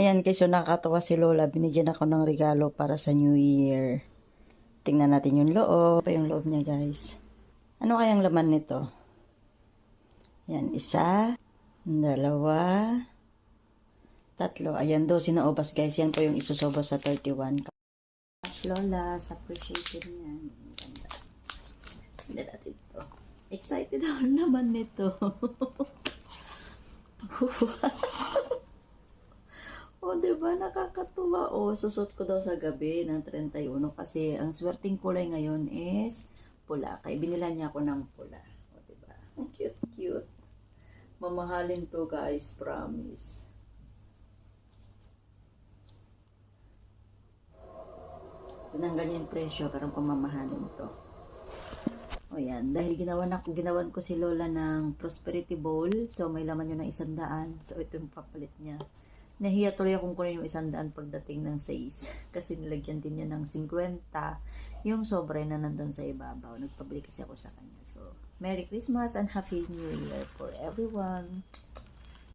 Ayan guys, so nakakatawa si Lola. Binigyan ako ng regalo para sa New Year. Tingnan natin yung loob. Pa yung loob niya guys. Ano kayang laman nito? Ayan, isa, dalawa, tatlo. Ayan, 12 na obas guys. Yan po yung isusobos sa 31. Lola, appreciated niyan. Ganda. Tingnan natin ito. Excited ako naman nito. O, diba? Nakakatuwa. O, susot ko daw sa gabi ng 31 kasi ang swerteng kulay ngayon is pula. Kaya binilan niya ako ng pula. O, diba? Ang cute, cute. Mamahalin to, guys. Promise. Tinanggal niya yung presyo, pero pamamahalin to. O yan, dahil ginawan ko si Lola ng prosperity bowl. So, may laman yun ng 100. So, ito yung papalit niya. Nahiya tuloy akong kunin yung 100 pagdating ng 6. Kasi nilagyan din niya ng 50. Yung sobre na nandun sa ibabaw. Nagpabili kasi ako sa kanya. So, Merry Christmas and Happy New Year for everyone.